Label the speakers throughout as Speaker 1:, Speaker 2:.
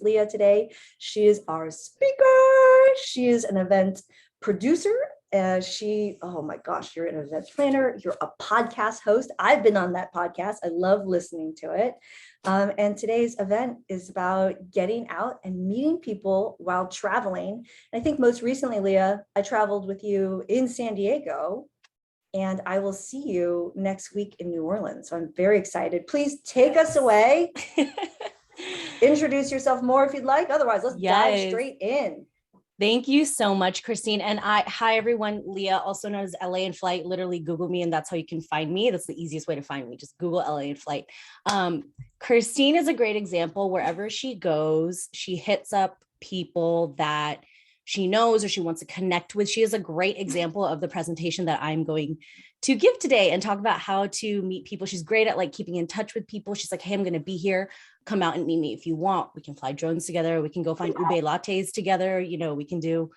Speaker 1: Leah today. She is our speaker. She is an event producer. Oh my gosh, you're an event planner. You're a podcast host. I've been on that podcast. I love listening to it. And today's event is about getting out and meeting people while traveling. And I think most recently, Leah, I traveled with you in San Diego, and I will see you next week in New Orleans. So I'm very excited. Please take us away. Introduce yourself more if you'd like. Otherwise, let's dive straight in.
Speaker 2: Thank you so much, Christine. And hi everyone, Leah, also known as LA in Flight. Literally Google me and that's how you can find me. That's the easiest way to find me. Just Google LA in Flight. Christine is a great example. Wherever she goes, she hits up people that she knows or she wants to connect with. She is a great example of the presentation that I'm going to give today and talk about how to meet people. She's great at like keeping in touch with people. She's like, hey, I'm going to be here. Come out and meet me if you want. We can fly drones together. We can go find ube lattes together. You know, we can do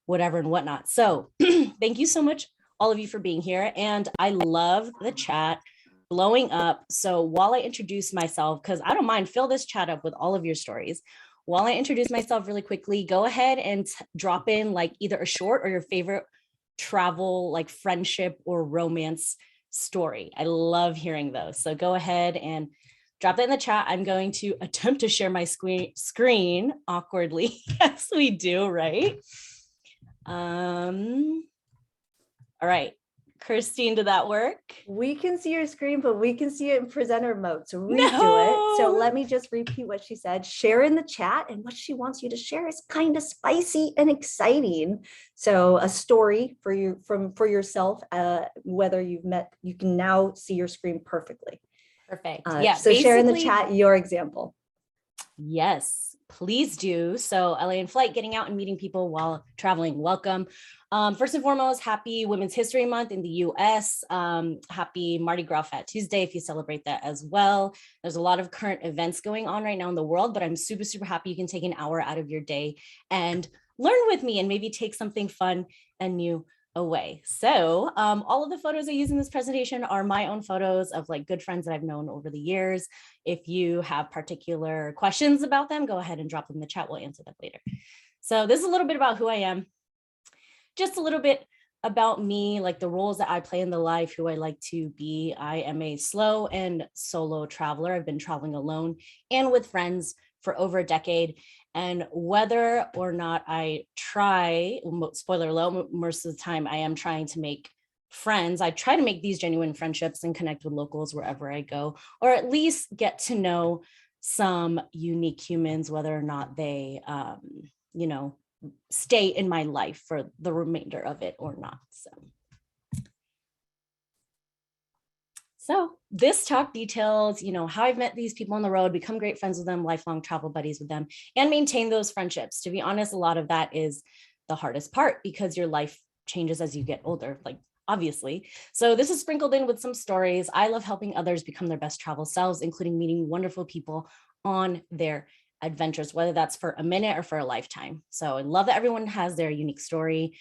Speaker 2: whatever and whatnot. So thank you so much, all of you, for being here. And I love the chat blowing up. So while I introduce myself, because I don't mind, fill this chat up with all of your stories. While I introduce myself really quickly, go ahead and drop in like either a short or your favorite travel, like friendship or romance story. I love hearing those. So go ahead and drop that in the chat. I'm going to attempt to share my screen awkwardly. Yes, we do, right? All right. Christine, did that work?
Speaker 1: We can see your screen, but we can see it in presenter mode. So redo it. So let me just repeat what she said. Share in the chat, and what she wants you to share is kind of spicy and exciting. So a story for you for yourself, whether you've met, you can now see your screen perfectly.
Speaker 2: Perfect.
Speaker 1: Yeah. So share in the chat your example.
Speaker 2: Yes, please do. So LA in Flight, getting out and meeting people while traveling. Welcome. First and foremost, happy Women's History Month in the US. Happy Mardi Gras Fat Tuesday if you celebrate that as well. There's a lot of current events going on right now in the world, but I'm super, super happy you can take an hour out of your day and learn with me and maybe take something fun and new away. So all of the photos I use in this presentation are my own photos of like good friends that I've known over the years. If you have particular questions about them, go ahead and drop them in the chat. We'll answer them later. So this is a little bit about who I am. Just a little bit about me, like the roles that I play in the life, who I like to be. I am a slow and solo traveler. I've been traveling alone and with friends for over a decade. And whether or not I try, spoiler alert, most of the time I am trying to make friends. I try to make these genuine friendships and connect with locals wherever I go, or at least get to know some unique humans, whether or not they, you know, stay in my life for the remainder of it or not. So this talk details, you know, how I've met these people on the road, become great friends with them, lifelong travel buddies with them, and maintain those friendships. To be honest, a lot of that is the hardest part because your life changes as you get older, like obviously. So this is sprinkled in with some stories. I love helping others become their best travel selves, including meeting wonderful people on their adventures, whether that's for a minute or for a lifetime. So I love that everyone has their unique story.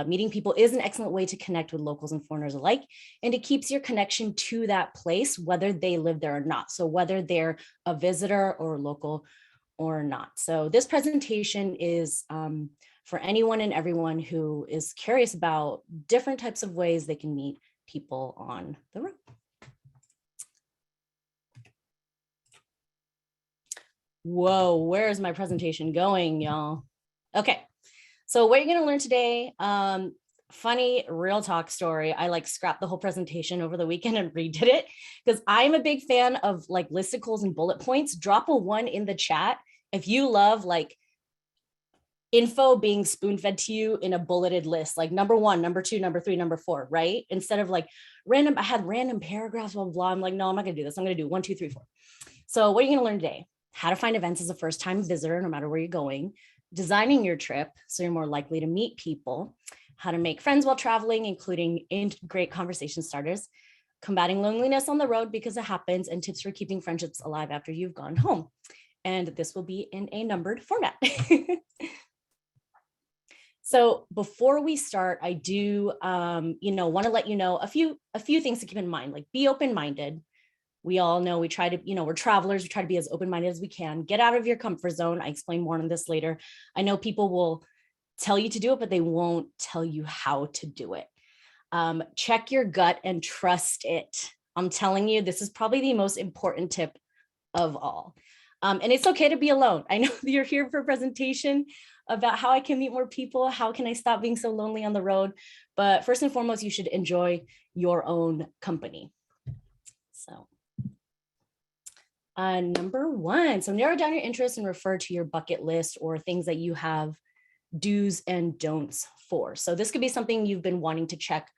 Speaker 2: Meeting people is an excellent way to connect with locals and foreigners alike, and it keeps your connection to that place, whether they live there or not. So whether they're a visitor or local or not. So this presentation is for anyone and everyone who is curious about different types of ways they can meet people on the road. Whoa, where is my presentation going, y'all? Okay, so what you're gonna learn today, funny real talk story. I like scrapped the whole presentation over the weekend and redid it because I'm a big fan of like listicles and bullet points. Drop a 1 in the chat if you love like info being spoon-fed to you in a bulleted list, like number 1, number 2, number 3, number 4, right? Instead of like random, I had random paragraphs, blah, blah, blah. I'm like, no, I'm not gonna do this. I'm gonna do 1, 2, 3, 4. So what are you gonna learn today? How to find events as a first-time visitor, no matter where you're going, designing your trip so you're more likely to meet people, how to make friends while traveling, including great conversation starters, combating loneliness on the road because it happens, and tips for keeping friendships alive after you've gone home. And this will be in a numbered format. So before we start, I do, want to let you know a few things to keep in mind, like be open-minded. We all know we try to, we're travelers, we try to be as open-minded as we can. Get out of your comfort zone. I explain more on this later. I know people will tell you to do it, but they won't tell you how to do it. Check your gut and trust it. I'm telling you, this is probably the most important tip of all. And it's okay to be alone. I know you're here for a presentation about how I can meet more people. How can I stop being so lonely on the road? But first and foremost, you should enjoy your own company. So number one, so narrow down your interests and refer to your bucket list or things that you have do's and don'ts for. So this could be something you've been wanting to check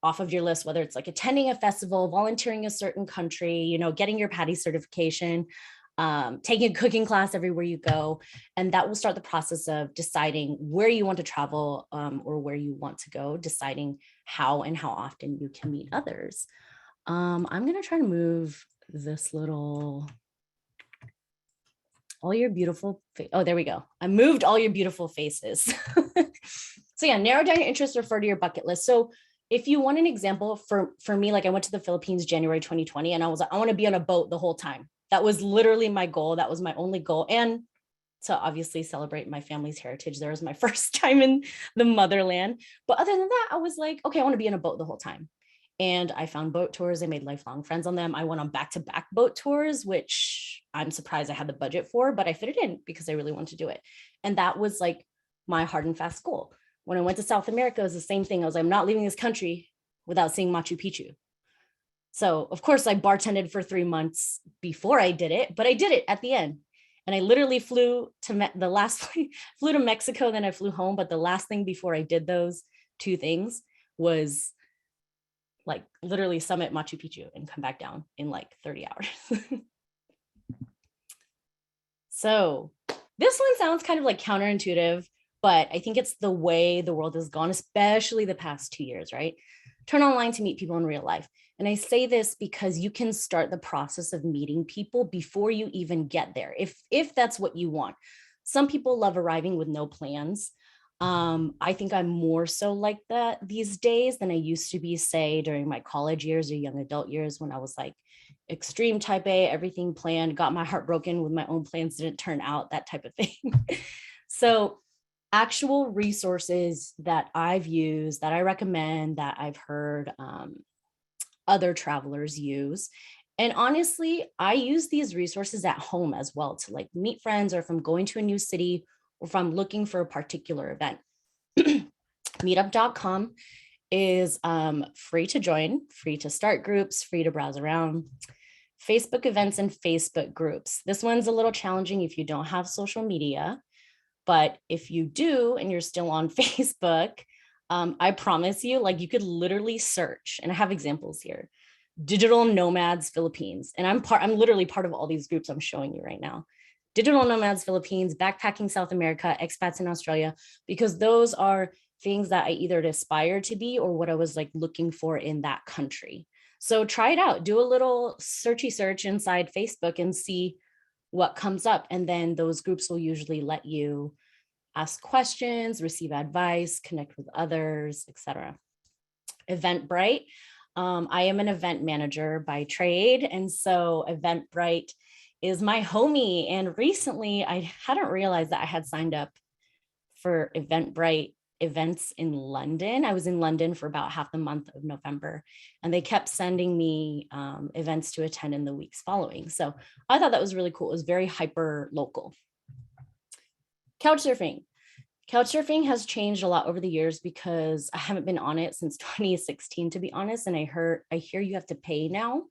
Speaker 2: off of your list, whether it's like attending a festival, volunteering a certain country, getting your PADI certification, taking a cooking class everywhere you go. And that will start the process of deciding where you want to travel or where you want to go, deciding how and how often you can meet others. I'm going to try to move this little, all your beautiful, oh, there we go. I moved all your beautiful faces. So yeah, narrow down your interests, refer to your bucket list. So if you want an example for me, like I went to the Philippines, January, 2020, and I was like, I want to be on a boat the whole time. That was literally my goal. That was my only goal. And to obviously celebrate my family's heritage. There was my first time in the motherland. But other than that, I was like, okay, I want to be in a boat the whole time. And I found boat tours. I made lifelong friends on them. I went on back-to-back boat tours, which I'm surprised I had the budget for, but I fit it in because I really wanted to do it. And that was like my hard and fast goal. When I went to South America, it was the same thing. I was like, I'm not leaving this country without seeing Machu Picchu. So of course I bartended for 3 months before I did it, but I did it at the end. And I literally flew to Mexico, then I flew home. But the last thing before I did those two things was like literally summit Machu Picchu and come back down in like 30 hours. So this one sounds kind of like counterintuitive, but I think it's the way the world has gone, especially the past 2 years, right? Turn online to meet people in real life. And I say this because you can start the process of meeting people before you even get there, if that's what you want. Some people love arriving with no plans. I think I'm more so like that these days than I used to be, say, during my college years or young adult years, when I was like extreme type A, everything planned, got my heart broken with my own plans didn't turn out, that type of thing. So actual resources that I've used, that I recommend, that I've heard other travelers use. And honestly, I use these resources at home as well to like meet friends, or if I'm going to a new city, or if I'm looking for a particular event. Meetup.com is free to join, free to start groups, free to browse around. Facebook events and Facebook groups. This one's a little challenging if you don't have social media, but if you do and you're still on Facebook, I promise you, like you could literally search, and I have examples here, Digital Nomads Philippines. And I'm literally part of all these groups I'm showing you right now. Digital Nomads Philippines, Backpacking South America, Expats in Australia, because those are things that I either aspire to be or what I was like looking for in that country. So try it out, do a little searchy search inside Facebook and see what comes up. And then those groups will usually let you ask questions, receive advice, connect with others, etc. Eventbrite. I am an event manager by trade. And so Eventbrite is my homie. And recently I hadn't realized that I had signed up for Eventbrite events in London. I was in London for about half the month of November, and they kept sending me events to attend in the weeks following. So I thought that was really cool. It was very hyper local. Couchsurfing. Couchsurfing has changed a lot over the years because I haven't been on it since 2016, to be honest. And I hear you have to pay now.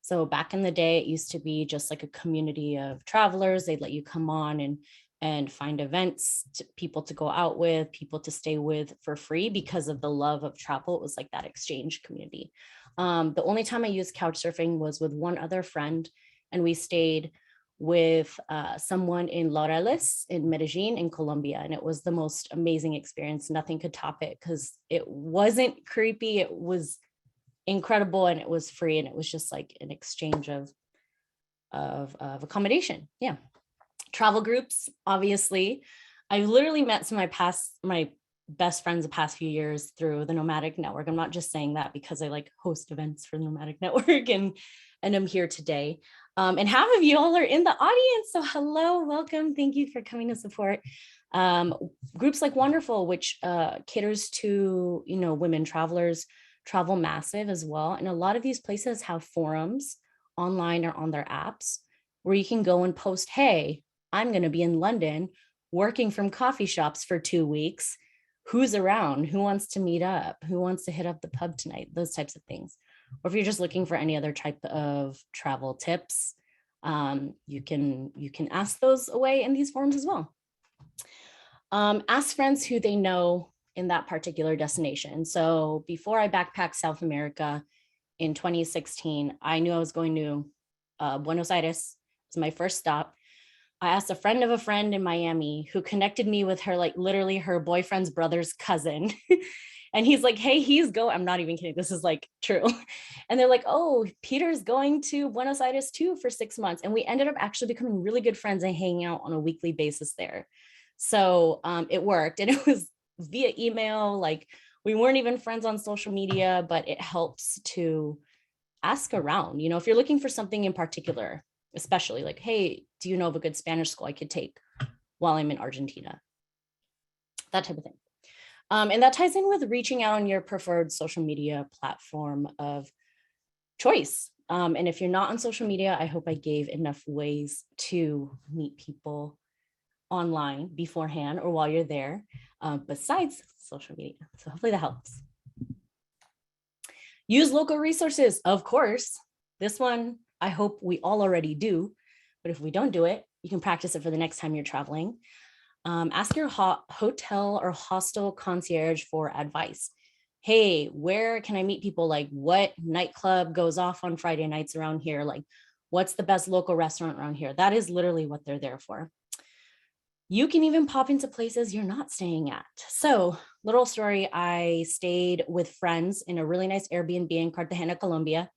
Speaker 2: So back in the day, it used to be just like a community of travelers. They'd let you come on and find events, people to go out with, people to stay with for free because of the love of travel. It was like that exchange community. The only time I used Couchsurfing was with one other friend, and we stayed with someone in Laureles in Medellin in Colombia. And it was the most amazing experience. Nothing could top it because it wasn't creepy. It was incredible, and it was free, and it was just like an exchange of accommodation. Yeah. Travel groups, obviously. I literally met some of my best friends the past few years through the Nomadic Network. I'm not just saying that because I like host events for the Nomadic Network and I'm here today. And half of you all are in the audience. So hello, welcome. Thank you for coming to support groups like Wonderful, which caters to, you know, women travelers, Travel Massive as well. And a lot of these places have forums online or on their apps where you can go and post, hey, I'm going to be in London working from coffee shops for 2 weeks. Who's around? Who wants to meet up? Who wants to hit up the pub tonight? Those types of things. Or if you're just looking for any other type of travel tips, you can ask those away in these forums as well. Ask friends who they know in that particular destination. So before I backpacked South America in 2016, I knew I was going to Buenos Aires. It was my first stop. I asked a friend of a friend in Miami who connected me with her, like literally her boyfriend's brother's cousin. And he's like, hey, I'm not even kidding. This is like true. And they're like, oh, Peter's going to Buenos Aires too for 6 months. And we ended up actually becoming really good friends and hanging out on a weekly basis there. So it worked. And it was via email. Like we weren't even friends on social media, but it helps to ask around, you know, if you're looking for something in particular, especially like, hey, do you know of a good Spanish school I could take while I'm in Argentina? That type of thing. And that ties in with reaching out on your preferred social media platform of choice. And if you're not on social media, I hope I gave enough ways to meet people online beforehand or while you're there, besides social media. So hopefully that helps. Use local resources, of course. This one, I hope we all already do, but if we don't do it, you can practice it for the next time you're traveling. Ask your hotel or hostel concierge for advice. Hey, where can I meet people? Like what nightclub goes off on Friday nights around here? Like what's the best local restaurant around here? That is literally what they're there for. You can even pop into places you're not staying at. So little story, I stayed with friends in a really nice Airbnb in Cartagena, Colombia.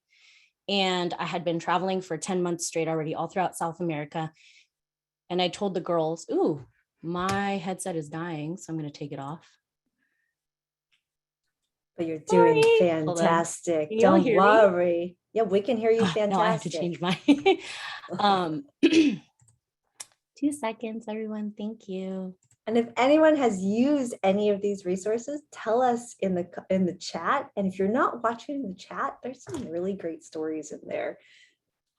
Speaker 2: And I had been traveling for 10 months straight already, all throughout South America. And I told the girls, ooh, my headset is dying, so I'm going to take it off.
Speaker 1: But you're doing fantastic. Don't worry. Yeah, we can hear you fantastic.
Speaker 2: No, I have to change my 2 seconds, everyone. Thank you.
Speaker 1: And if anyone has used any of these resources, tell us in the chat. And if you're not watching the chat, there's some really great stories in there.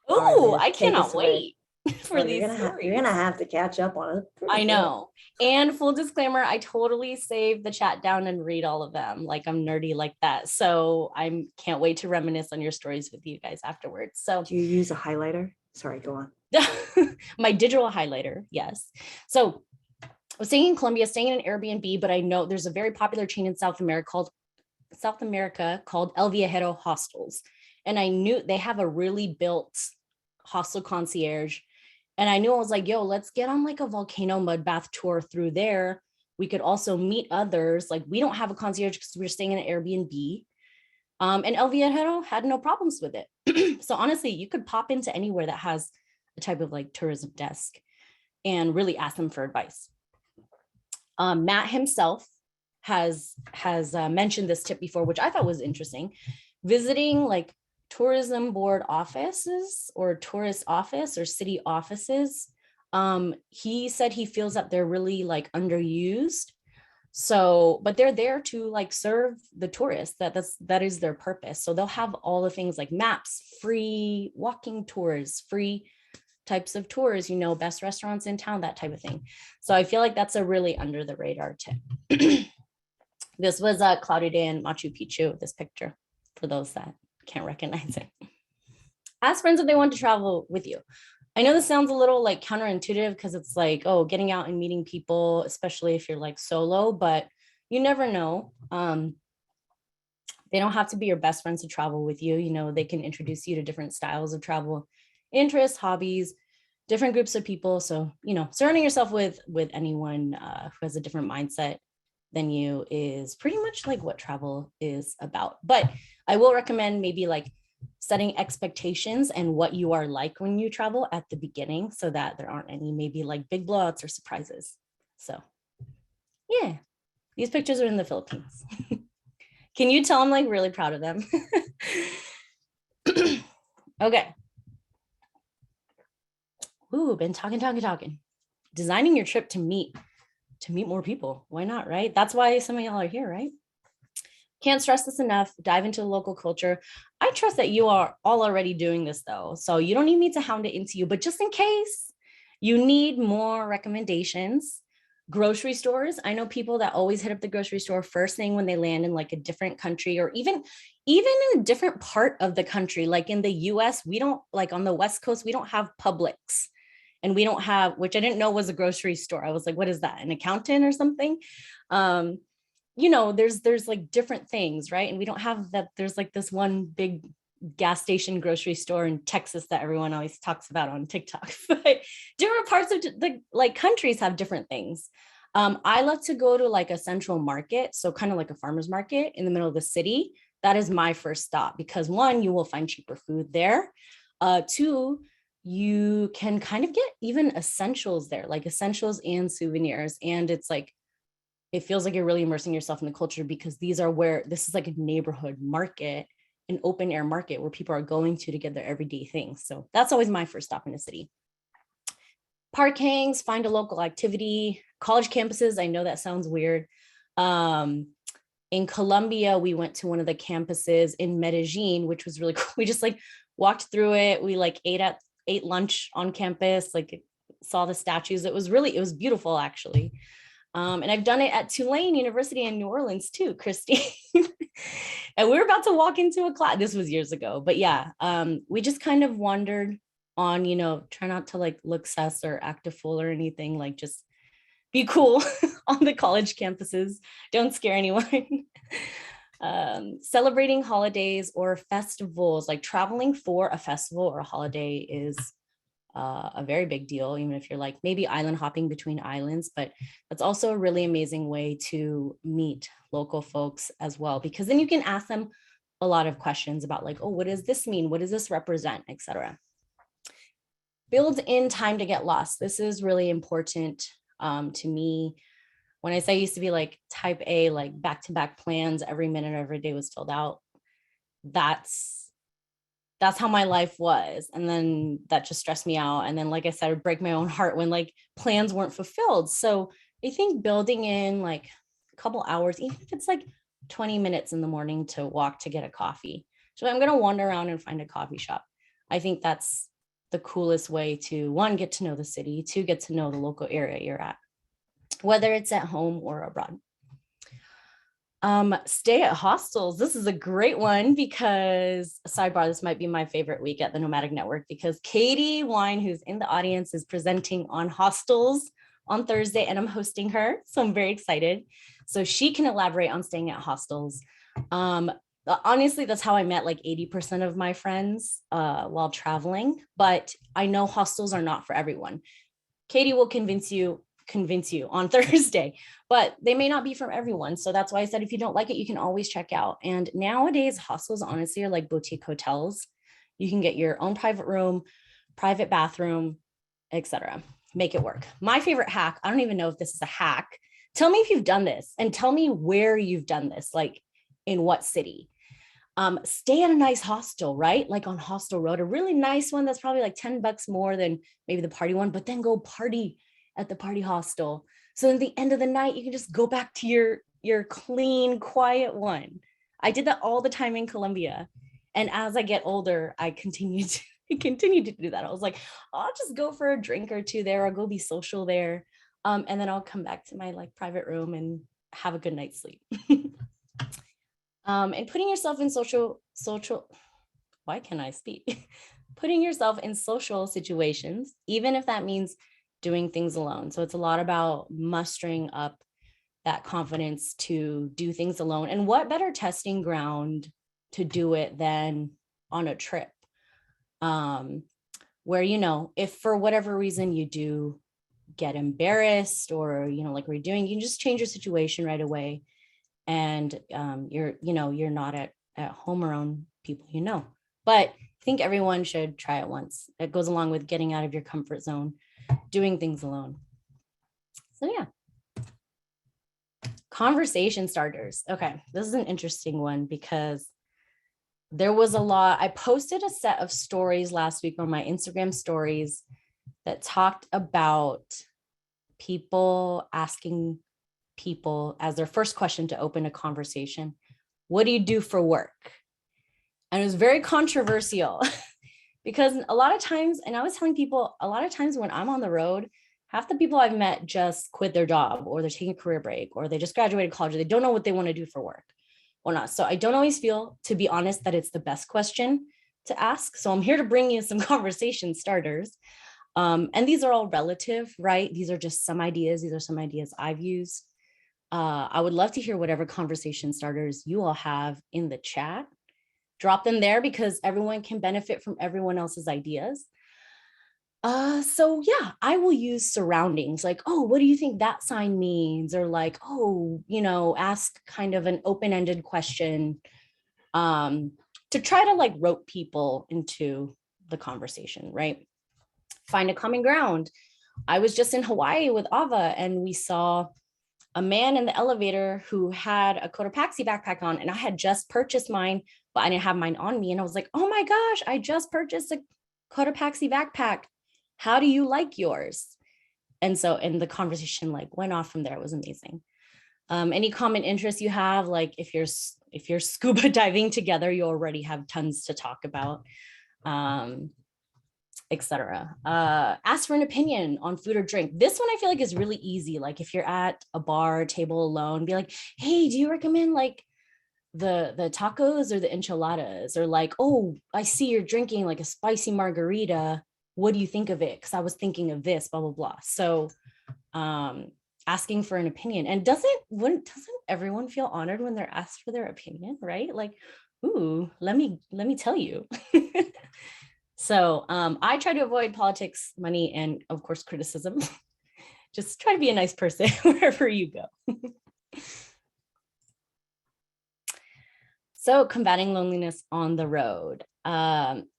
Speaker 2: Oh, I cannot wait for these stories.
Speaker 1: You're gonna have to catch up on it.
Speaker 2: I know. And full disclaimer, I totally save the chat down and read all of them. Like I'm nerdy like that. So I can't wait to reminisce on your stories with you guys afterwards. So
Speaker 1: do you use a highlighter? Sorry, go on.
Speaker 2: My digital highlighter, yes. So I was staying in Colombia, staying in an Airbnb, but I know there's a very popular chain in South America called El Viajero Hostels. And I knew they have a really built hostel concierge. And I knew, I was like, yo, let's get on like a volcano mud bath tour through there. We could also meet others. Like we don't have a concierge because we're staying in an Airbnb. And El Viajero had no problems with it. So honestly, you could pop into anywhere that has a type of like tourism desk and really ask them for advice. Matt himself has mentioned this tip before, which I thought was interesting. Visiting like tourism board offices or tourist office or city offices. He said he feels that they're really like underused. So, but they're there to like serve the tourists. That is their purpose. So they'll have all the things like maps, free walking tours, free types of tours, you know, best restaurants in town, that type of thing. So I feel like that's a really under the radar tip. This was a cloudy day in Machu Picchu, this picture, for those that can't recognize it. Ask friends if they want to travel with you. I know this sounds a little like counterintuitive because it's like, oh, getting out and meeting people, especially if you're like solo, but you never know. They don't have to be your best friends to travel with you. You know, they can introduce you to different styles of travel, interests, hobbies, different groups of people. So, you know, surrounding yourself with anyone who has a different mindset than you is pretty much like what travel is about. But I will recommend maybe like setting expectations and what you are like when you travel at the beginning so that there aren't any maybe like big blowouts or surprises. So yeah, These pictures are in the Philippines. Can you tell I'm like really proud of them? Okay. Ooh, been talking. Designing your trip to meet more people. Why not, right? That's why some of y'all are here, right? Can't stress this enough. Dive into the local culture. I trust that you are all already doing this though. So you don't need me to hound it into you, but just in case you need more recommendations, grocery stores. I know people that always hit up the grocery store first thing when they land in like a different country, or even in a different part of the country. Like in the US, we don't, like on the West Coast, we don't have Publix, and we don't have, which I didn't know was a grocery store. I was like, what is that? An accountant or something? There's like different things, right? And we don't have that. There's like this one big gas station grocery store in Texas that everyone always talks about on TikTok. But different parts of the like countries have different things. I love to go to like a central market, so kind of like a farmer's market in the middle of the city. That is my first stop because one, you will find cheaper food there. Two, you can kind of get even essentials there, like essentials and souvenirs. And it's like, it feels like you're really immersing yourself in the culture because this is like a neighborhood market, an open air market where people are going to get their everyday things. So that's always my first stop in the city. Park hangs, find a local activity. College campuses, I know that sounds weird. In Colombia, we went to one of the campuses in Medellin, which was really cool. We just like walked through it. We like ate lunch on campus, like saw the statues. It was beautiful actually. And I've done it at Tulane University in New Orleans too, Christy. And we were about to walk into a class. This was years ago, but yeah, we just kind of wandered on, try not to like look sus or act a fool or anything, like just be cool on the college campuses. Don't scare anyone. Celebrating holidays or festivals, like traveling for a festival or a holiday is a very big deal, even if you're like maybe island hopping between islands, but that's also a really amazing way to meet local folks as well, because then you can ask them a lot of questions about like, oh, what does this mean? What does this represent, etc. Build in time to get lost. This is really important to me. When I say I used to be like type A, like back-to-back plans, every minute, every day was filled out. That's how my life was. And then that just stressed me out. And then, like I said, I would break my own heart when like plans weren't fulfilled. So I think building in like a couple hours, even if it's like 20 minutes in the morning to walk to get a coffee. So I'm going to wander around and find a coffee shop. I think that's the coolest way to, one, get to know the city, two, get to know the local area you're at, whether it's at home or abroad. Stay at hostels. This is a great one because, sidebar, this might be my favorite week at the Nomadic Network because Katie Wine, who's in the audience, is presenting on hostels on Thursday, and I'm hosting her. So I'm very excited. So she can elaborate on staying at hostels. Honestly, that's how I met like 80% of my friends while traveling, but I know hostels are not for everyone. Katie will convince you on Thursday, but they may not be for everyone. So that's why I said, if you don't like it, you can always check out. And nowadays hostels honestly are like boutique hotels. You can get your own private room, private bathroom, etc. Make it work. My favorite hack, I don't even know if this is a hack. Tell me if you've done this and tell me where you've done this, like in what city. Stay at a nice hostel, right? Like on Hostel Road, a really nice one that's probably like $10 more than maybe the party one, but then go party at the party hostel. So at the end of the night, you can just go back to your clean, quiet one. I did that all the time in Colombia. And as I get older, I continue to do that. I was like, I'll just go for a drink or two there. I'll go be social there. And then I'll come back to my like private room and have a good night's sleep. And putting yourself in social, why can't I speak? Putting yourself in social situations, even if that means doing things alone. So it's a lot about mustering up that confidence to do things alone. And what better testing ground to do it than on a trip? Where, if for whatever reason you do get embarrassed or, like we're doing, you can just change your situation right away. And you're not at home around people. But I think everyone should try it once. It goes along with getting out of your comfort zone, doing things alone. So yeah. Conversation starters. Okay, this is an interesting one because there was a lot. I posted a set of stories last week on my Instagram stories that talked about people asking people as their first question to open a conversation, what do you do for work? And it was very controversial because a lot of times, and I was telling people, a lot of times when I'm on the road, half the people I've met just quit their job, or they're taking a career break, or they just graduated college, or they don't know what they want to do for work or not. So I don't always feel, to be honest, that it's the best question to ask. So I'm here to bring you some conversation starters. And these are all relative, right? These are just some ideas. These are some ideas I've used. I would love to hear whatever conversation starters you all have in the chat. Drop them there because everyone can benefit from everyone else's ideas. So yeah, I will use surroundings like, oh, what do you think that sign means? Or like, oh, ask kind of an open-ended question to try to like rope people into the conversation, right? Find a common ground. I was just in Hawaii with Ava and we saw a man in the elevator who had a Cotopaxi backpack on, and I had just purchased mine, but I didn't have mine on me. And I was like, oh my gosh, I just purchased a Cotopaxi backpack. How do you like yours? And the conversation like went off from there. It was amazing. Any common interests you have, like if you're scuba diving together, you already have tons to talk about. Etc. Ask for an opinion on food or drink. This one I feel like is really easy. Like if you're at a bar table alone, be like, hey, do you recommend like the tacos or the enchiladas? Or like, oh, I see you're drinking like a spicy margarita. What do you think of it? Because I was thinking of this, blah, blah, blah. So asking for an opinion. And doesn't everyone feel honored when they're asked for their opinion, right? Like, ooh, let me tell you. So I try to avoid politics, money, and of course, criticism. Just try to be a nice person wherever you go. So combating loneliness on the road.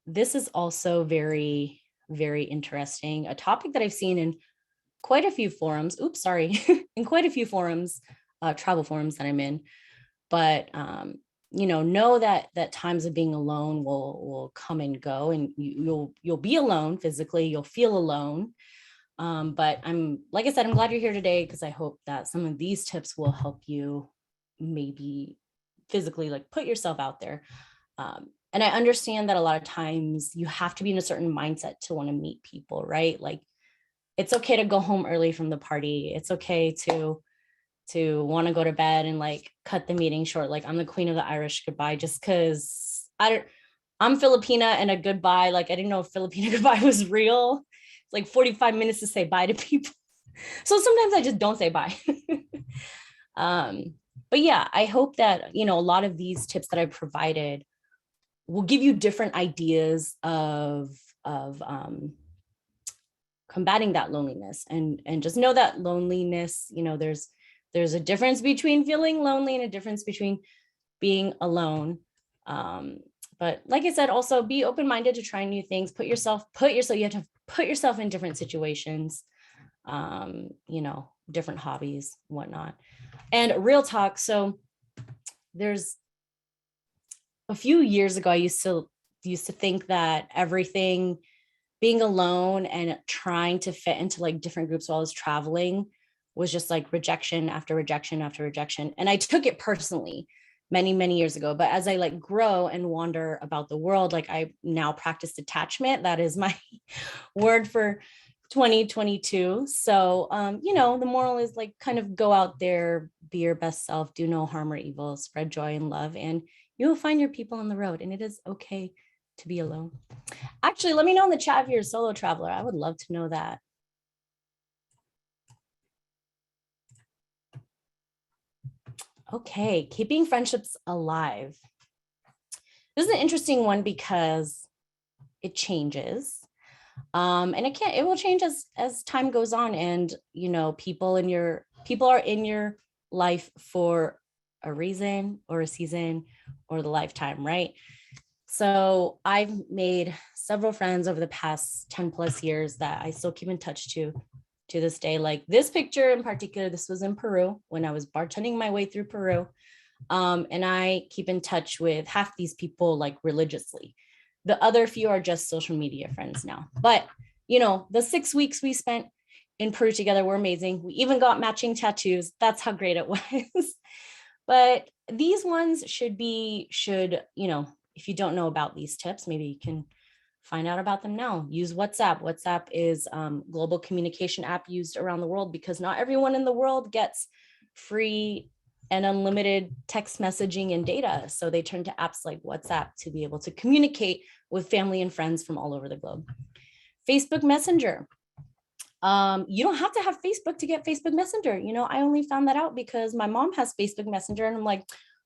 Speaker 2: This is also very, very interesting. A topic that I've seen in quite a few forums. Oops, sorry. In quite a few forums, travel forums that I'm in. But know that times of being alone will come and go, and you'll be alone physically, you'll feel alone. But like I said, I'm glad you're here today because I hope that some of these tips will help you maybe physically like put yourself out there. And I understand that a lot of times you have to be in a certain mindset to want to meet people, right? Like it's okay to go home early from the party. It's okay to want to go to bed and like cut the meeting short. Like I'm the queen of the Irish goodbye just because I'm Filipina, and a goodbye, like I didn't know if Filipina goodbye was real. It's like 45 minutes to say bye to people. So sometimes I just don't say bye. But yeah, I hope that, a lot of these tips that I provided will give you different ideas of combating that loneliness, and just know that loneliness, there's a difference between feeling lonely and a difference between being alone. But like I said, also be open-minded to trying new things. You have to put yourself in different situations, different hobbies, whatnot. And real talk. So there's a few years ago, I used to think that everything, being alone and trying to fit into like different groups while I was traveling, was just like rejection after rejection after rejection. And I took it personally many, many years ago. But as I like grow and wander about the world, like I now practice detachment. That is my word for 2022. So, the moral is like kind of go out there, be your best self, do no harm or evil, spread joy and love, and you will find your people on the road. And it is okay to be alone. Actually, let me know in the chat if you're a solo traveler. I would love to know that. Okay, keeping friendships alive. This is an interesting one because it changes. And it will change as time goes on. And, people are in your life for a reason or a season or the lifetime, right? So I've made several friends over the past 10 plus years that I still keep in touch to to this day. Like this picture in particular, this was in Peru when I was bartending my way through Peru. And I keep in touch with half these people like religiously. The other few are just social media friends now. But, you know, the 6 weeks we spent in Peru together were amazing. We even got matching tattoos. That's how great it was. But these ones should, you know, if you don't know about these tips, maybe you can find out about them now. Use WhatsApp. WhatsApp is global communication app used around the world because not everyone in the world gets free and unlimited text messaging and data. So they turn to apps like WhatsApp to be able to communicate with family and friends from all over the globe. Facebook Messenger. You don't have to have Facebook to get Facebook Messenger. You know, I only found that out because my mom has Facebook Messenger and I'm like,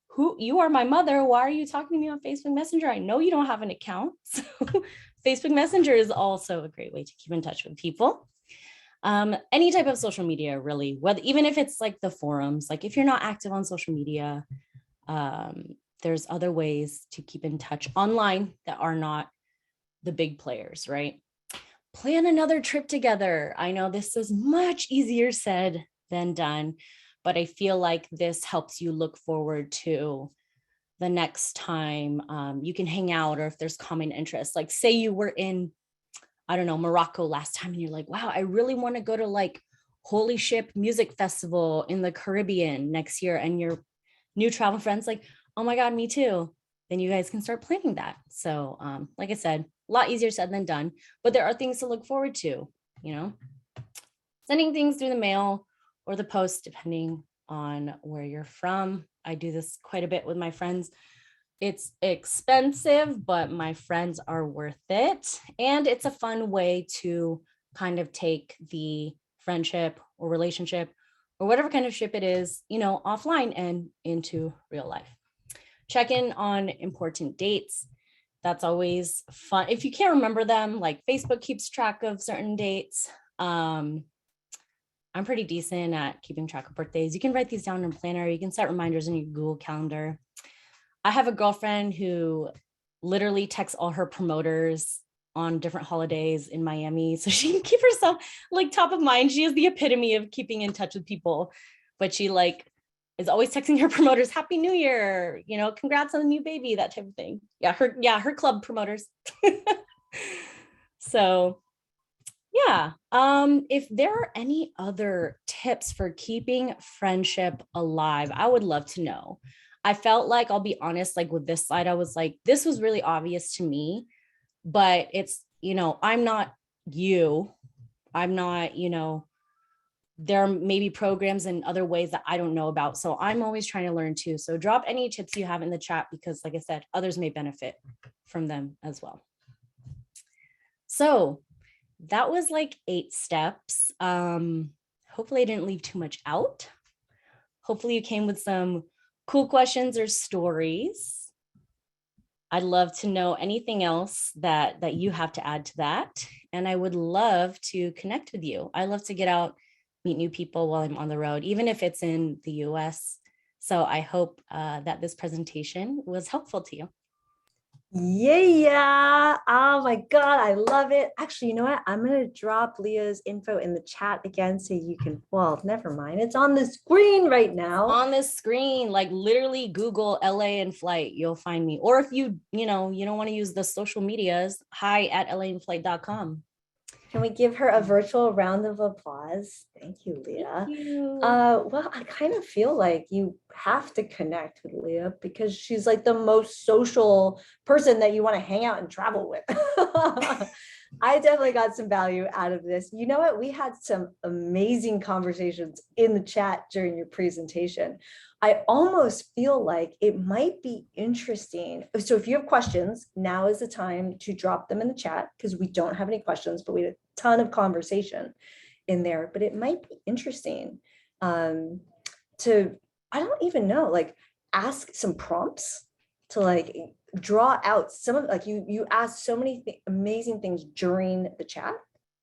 Speaker 2: who, you are my mother. Why are you talking to me on Facebook Messenger? I know you don't have an account. So Facebook Messenger is also a great way to keep in touch with people. Any type of social media, really, whether even if it's like the forums, like if you're not active on social media, there's other ways to keep in touch online that are not the big players, right? Plan another trip together. I know this is much easier said than done, but I feel like this helps you look forward to the next time you can hang out, or if there's common interests. Like say you were in, I don't know, Morocco last time and you're like, wow, I really want to go to like Holy Ship Music Festival in the Caribbean next year. And your new travel friends like, oh my God, me too. Then you guys can start planning that. So like I said, a lot easier said than done, but there are things to look forward to, you know, sending things through the mail or the post, depending on where you're from. I do this quite a bit with my friends. It's expensive, but my friends are worth it. And it's a fun way to kind of take the friendship or relationship or whatever kind of ship it is, you know, offline and into real life. Check in on important dates. That's always fun. If you can't remember them, like Facebook keeps track of certain dates. I'm pretty decent at keeping track of birthdays. You can write these down in a planner. You can set reminders in your Google Calendar. I have a girlfriend who literally texts all her promoters on different holidays in Miami so she can keep herself like top of mind. She is the epitome of keeping in touch with people, but she like is always texting her promoters, Happy New Year, you know, congrats on the new baby, that type of thing. Her club promoters. So yeah, if there are any other tips for keeping friendship alive, I would love to know. I felt like, I'll be honest, like with this slide, I was like, this was really obvious to me, but it's, you know, I'm not you. I'm not, you know, there may be programs and other ways that I don't know about. So I'm always trying to learn too. So drop any tips you have in the chat because like I said, others may benefit from them as well. So that was like 8 steps. Hopefully I didn't leave too much out. Hopefully you came with some cool questions or stories. I'd love to know anything else that you have to add to that. And I would love to connect with you. I love to get out, meet new people while I'm on the road, even if it's in the US. So I hope that this presentation was helpful to you.
Speaker 1: Yeah. Oh my God, I love it. Actually, you know what? I'm going to drop Leah's info in the chat again so you can, well, never mind. It's on the screen right now.
Speaker 2: On the screen, like literally Google LA and flight, you'll find me. Or if you don't want to use the social medias, hi@laandflight.com.
Speaker 1: Can we give her a virtual round of applause? Thank you, Leah.
Speaker 2: Thank you.
Speaker 1: Well, I kind of feel like you have to connect with Leah because she's like the most social person that you want to hang out and travel with. I definitely got some value out of this. You know what? We had some amazing conversations in the chat during your presentation. I almost feel like it might be interesting. So if you have questions, now is the time to drop them in the chat because we don't have any questions, but we had a ton of conversation in there. But it might be interesting to, I don't even know, like ask some prompts to like draw out some of, like you asked so many amazing things during the chat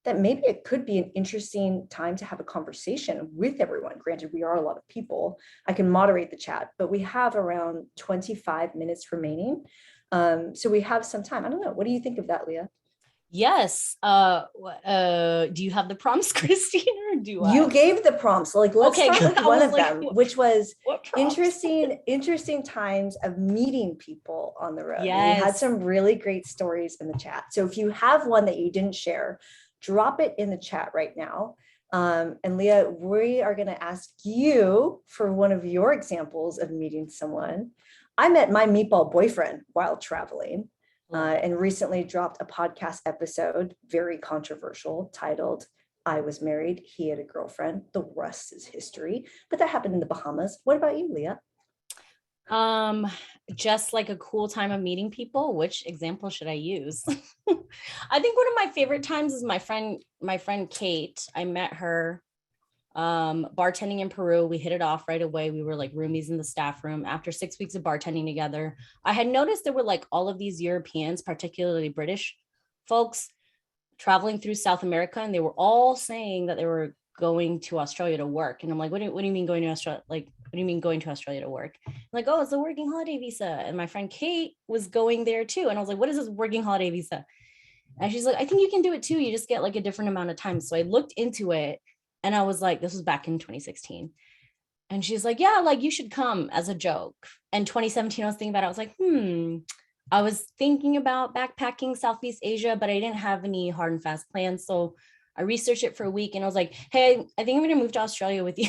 Speaker 1: that maybe it could be an interesting time to have a conversation with everyone. Granted, we are a lot of people. I can moderate the chat, but we have around 25 minutes remaining. So we have some time. I don't know. What do you think of that, Leah?
Speaker 2: Yes. Do you have the prompts, Christine, or do I?
Speaker 1: You gave the prompts. So like, let's
Speaker 2: Okay,
Speaker 1: start with
Speaker 2: I
Speaker 1: one
Speaker 2: was
Speaker 1: of
Speaker 2: like,
Speaker 1: them, which was
Speaker 2: what prompts?
Speaker 1: interesting times of meeting people on the road. And we had
Speaker 2: Yes.
Speaker 1: some really great stories in the chat. So if you have one that you didn't share, drop it in the chat right now. And Leah, we are going to ask you for one of your examples of meeting someone. I met my meatball boyfriend while traveling. And recently dropped a podcast episode, very controversial, titled I Was Married, He Had a Girlfriend. The rest is history. But that happened in the Bahamas. What about you, Leah?
Speaker 2: Just like a cool time of meeting people. Which example should I use? I think one of my favorite times is my friend Kate. I met her bartending in Peru. We hit it off right away. We were like roomies in the staff room after 6 weeks of bartending together. I had noticed there were like all of these Europeans, particularly British folks, traveling through South America, and they were all saying that they were going to Australia to work. And I'm like, what do you mean going to Australia? Like, what do you mean going to Australia to work? I'm like, oh, it's a working holiday visa. And my friend Kate was going there too. And I was like, what is this working holiday visa? And she's like, I think you can do it too. You just get like a different amount of time. So I looked into it and I was like, this was back in 2016. And she's like, yeah, like you should come as a joke. And 2017, I was thinking about it. I was like, I was thinking about backpacking Southeast Asia, but I didn't have any hard and fast plans. So I researched it for a week and I was like, hey, I think I'm going to move to Australia with you.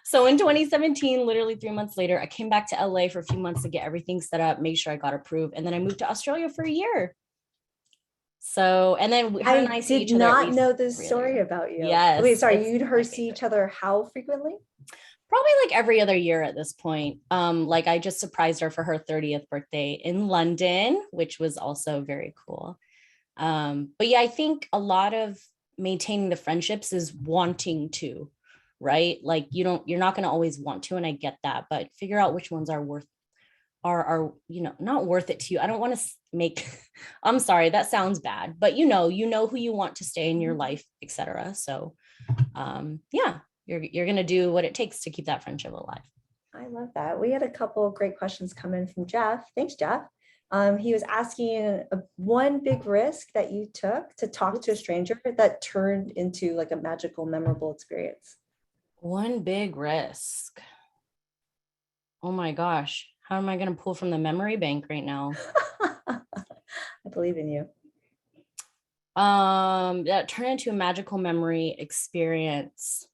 Speaker 2: So in 2017, literally 3 months later, I came back to LA for a few months to get everything set up, make sure I got approved. And then I moved to Australia for a year. So, and then her and I see each
Speaker 1: did
Speaker 2: other at
Speaker 1: not
Speaker 2: least
Speaker 1: know this
Speaker 2: every other
Speaker 1: story
Speaker 2: year.
Speaker 1: about you.
Speaker 2: Yes.
Speaker 1: Wait, sorry,
Speaker 2: It's
Speaker 1: you'd her
Speaker 2: my
Speaker 1: see each
Speaker 2: favorite.
Speaker 1: other how frequently?
Speaker 2: Probably like every other year at this point. Like I just surprised her for her 30th birthday in London, which was also very cool. But yeah, I think a lot of maintaining the friendships is wanting to, right? Like you're not going to always want to, and I get that, but figure out which ones are not worth it to you. I don't want to make I'm sorry, that sounds bad, but you know who you want to stay in your life, etc. So yeah, you're going to do what it takes to keep that friendship alive.
Speaker 1: I love that. We had a couple of great questions come in from Jeff. Thanks, Jeff. He was asking one big risk that you took to talk to a stranger that turned into like a magical, memorable experience.
Speaker 2: One big risk. Oh my gosh. How am I going to pull from the memory bank right now?
Speaker 1: I believe in you.
Speaker 2: That turned into a magical memory experience.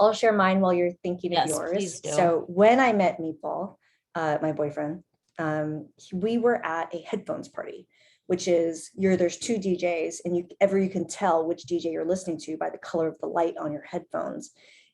Speaker 1: I'll share mine while you're thinking of yours.
Speaker 2: Please do.
Speaker 1: So when I met Meatball, my boyfriend, we were at a headphones party, which is there's two DJs and you can tell which DJ you're listening to by the color of the light on your headphones.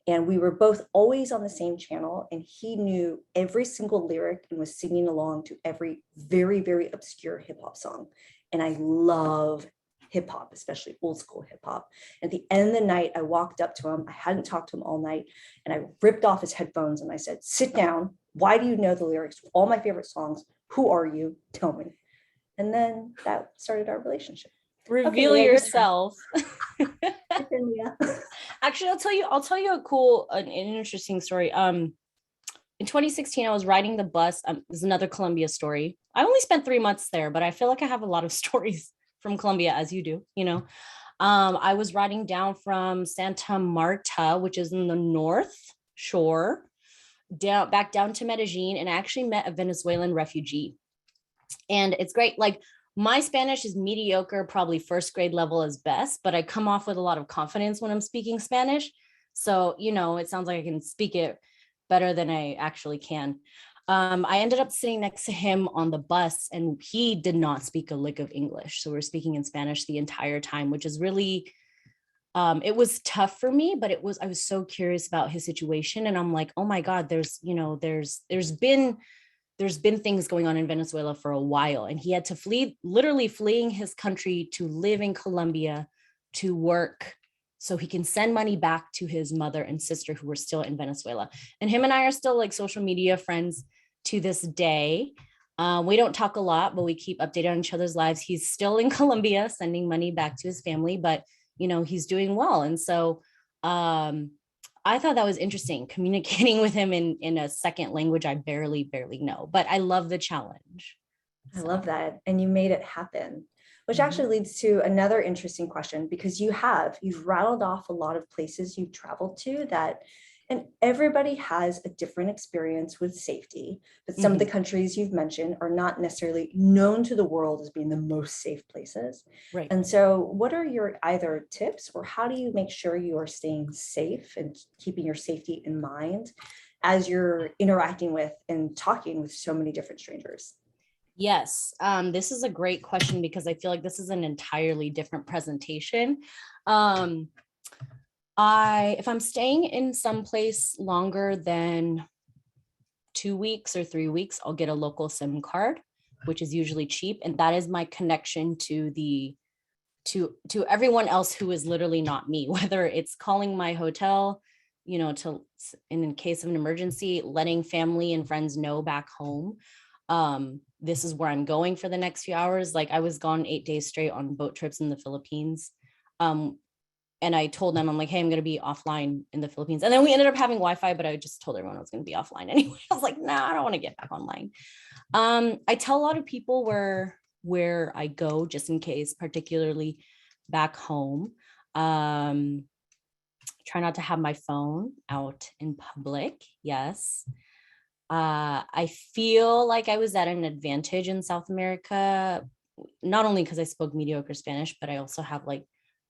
Speaker 1: And we were both always on the same channel, and he knew every single lyric and was singing along to every very, very obscure hip hop song. And I love hip hop, especially old school hip hop. At the end of the night, I walked up to him. I hadn't talked to him all night, and I ripped off his headphones and I said, sit down. Why do you know the lyrics to all my favorite songs? Who are you? Tell me. And then that started our relationship.
Speaker 2: Reveal yourself. Actually, I'll tell you an interesting story. In 2016, I was riding the bus. This is another Colombia story. I only spent 3 months there, but I feel like I have a lot of stories from Colombia, as you do, I was riding down from Santa Marta, which is in the North Shore, back down to Medellin, and I actually met a Venezuelan refugee. And it's great. Like, my Spanish is mediocre, probably first grade level is best, but I come off with a lot of confidence when I'm speaking Spanish. So, it sounds like I can speak it better than I actually can. I ended up sitting next to him on the bus, and he did not speak a lick of English. So we're speaking in Spanish the entire time, which is really, it was tough for me, but I was so curious about his situation. And I'm like, oh my God, there's been things going on in Venezuela for a while, and he had to flee, literally fleeing his country to live in Colombia, to work so he can send money back to his mother and sister who were still in Venezuela. And him and I are still like social media friends to this day. We don't talk a lot, but we keep updated on each other's lives. He's still in Colombia sending money back to his family, but he's doing well. And so I thought that was interesting, communicating with him in a second language I barely know, but I love the challenge.
Speaker 1: I love that. And you made it happen. which actually leads to another interesting question, because you've rattled off a lot of places you've traveled to that, and everybody has a different experience with safety, but some of the countries you've mentioned are not necessarily known to the world as being the most safe places.
Speaker 2: Right.
Speaker 1: And so what are your either tips, or how do you make sure you are staying safe and keeping your safety in mind as you're interacting with and talking with so many different strangers?
Speaker 2: Yes, this is a great question because I feel like this is an entirely different presentation. If I'm staying in some place longer than 2 weeks or 3 weeks, I'll get a local SIM card, which is usually cheap, and that is my connection to everyone else who is literally not me, whether it's calling my hotel, in case of an emergency, letting family and friends know back home. This is where I'm going for the next few hours. Like, I was gone 8 days straight on boat trips in the Philippines. And I told them, I'm like, hey, I'm going to be offline in the Philippines. And then we ended up having Wi-Fi, but I just told everyone I was going to be offline anyway. I was like, nah, I don't want to get back online. I tell a lot of people where I go, just in case, particularly back home. Try not to have my phone out in public. Yes. I feel like I was at an advantage in South America, not only because I spoke mediocre Spanish, but I also have like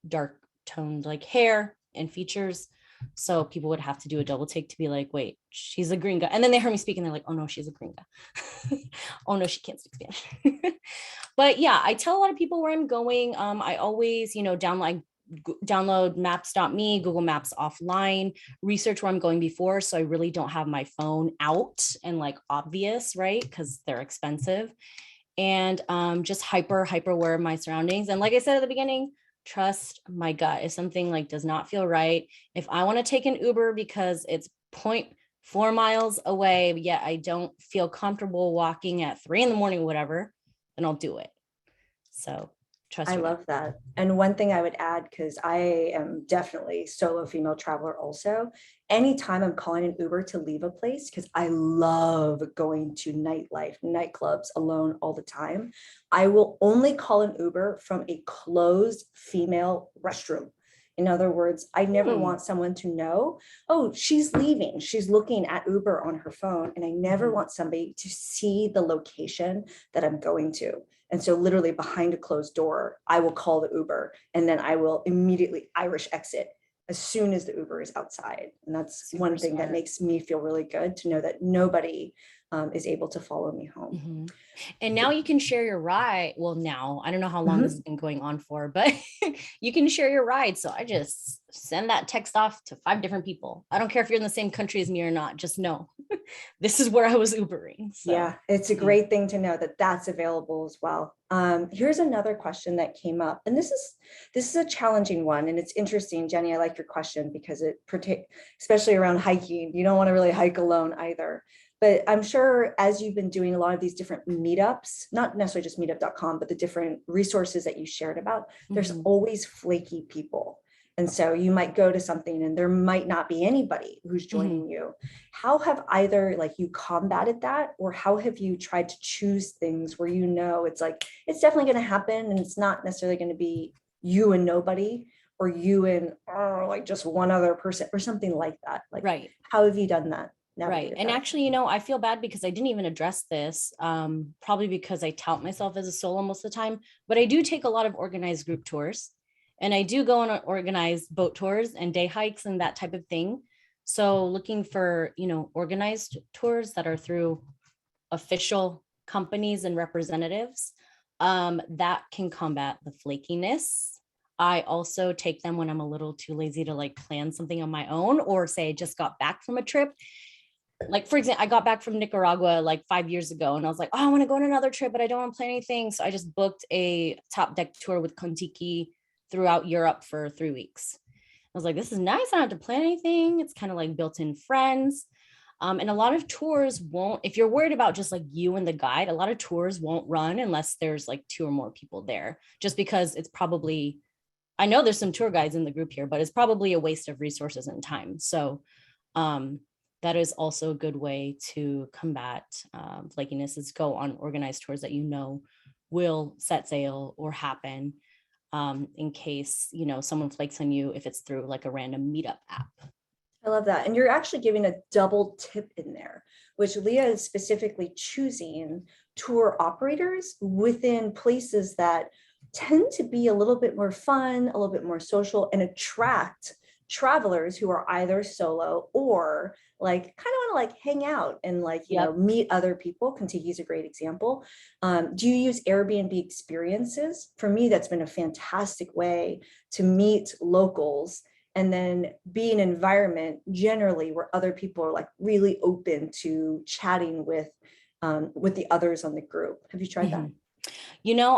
Speaker 2: dark toned like hair and features. So people would have to do a double take to be like, wait, she's a gringa. And then they heard me speak and they're like, oh no, she's a gringa. Oh no, she can't speak Spanish. But yeah, I tell a lot of people where I'm going. I always, download maps.me, Google Maps offline, research where I'm going before. So I really don't have my phone out and like obvious, right? Because they're expensive. And just hyper aware of my surroundings. And like I said at the beginning, trust my gut. If something like does not feel right, if I want to take an Uber because it's 0.4 miles away, yet I don't feel comfortable walking at 3 a.m, whatever, then I'll do it. So trust
Speaker 1: I love that. And one thing I would add, because I am definitely solo female traveler also, anytime I'm calling an Uber to leave a place, because I love going to nightclubs alone all the time, I will only call an Uber from a closed female restroom. In other words, I never want someone to know, oh, she's leaving. She's looking at Uber on her phone. And I never want somebody to see the location that I'm going to. And so literally behind a closed door, I will call the Uber, and then I will immediately Irish exit as soon as the Uber is outside. And that's super one thing that makes me feel really good to know that nobody is able to follow me home.
Speaker 2: And now you can share your ride. Well, now I don't know how long this has been going on for, but you can share your ride. So I just send that text off to 5 different people. I don't care if you're in the same country as me or not, just know this is where I was Ubering. So.
Speaker 1: Yeah, it's a great thing to know that that's available as well. Here's another question that came up, and this is a challenging one, and it's interesting, Jenny. I like your question because it especially around hiking. You don't want to really hike alone either. But I'm sure as you've been doing a lot of these different meetups, not necessarily just meetup.com, but the different resources that you shared about, there's always flaky people. And so you might go to something and there might not be anybody who's joining you. How have either like you combated that, or how have you tried to choose things where it's like, it's definitely going to happen and it's not necessarily going to be you and nobody, or you and like just one other person or something like that? Like, right. How have you done that?
Speaker 2: Right. And actually, I feel bad because I didn't even address this, probably because I tout myself as a solo most of the time, but I do take a lot of organized group tours, and I do go on organized boat tours and day hikes and that type of thing. So looking for, organized tours that are through official companies and representatives, that can combat the flakiness. I also take them when I'm a little too lazy to like plan something on my own, or say I just got back from a trip. Like, for example, I got back from Nicaragua like 5 years ago, and I was like, oh, I want to go on another trip, but I don't want to plan anything. So I just booked a top deck tour with Kontiki throughout Europe for 3 weeks. I was like, this is nice. I don't have to plan anything. It's kind of like built-in friends. And a lot of tours won't, if you're worried about just like you and the guide, a lot of tours won't run unless there's like 2 or more people there, just because it's probably, I know there's some tour guides in the group here, but it's probably a waste of resources and time. So, that is also a good way to combat flakiness, is go on organized tours that will set sail or happen, in case, someone flakes on you, if it's through like a random meetup app.
Speaker 1: I love that. And you're actually giving a double tip in there, which Leah is specifically choosing tour operators within places that tend to be a little bit more fun, a little bit more social, and attract travelers who are either solo or like kind of want to like hang out and like, meet other people. Kentucky is a great example. Do you use Airbnb experiences? For me, that's been a fantastic way to meet locals and then be an environment generally where other people are like really open to chatting with the others on the group. Have you tried that?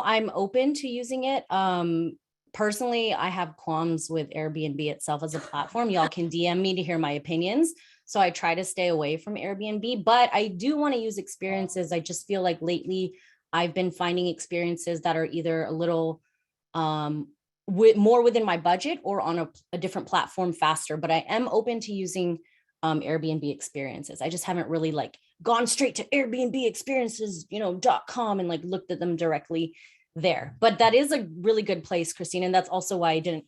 Speaker 2: I'm open to using it. Personally, I have qualms with Airbnb itself as a platform. Y'all can DM me to hear my opinions. So I try to stay away from Airbnb, but I do want to use experiences. I just feel like lately I've been finding experiences that are either a little more within my budget or on a different platform faster, but I am open to using Airbnb experiences. I just haven't really like gone straight to Airbnb experiences.com and like looked at them directly there. But that is a really good place, Christine. And that's also why I didn't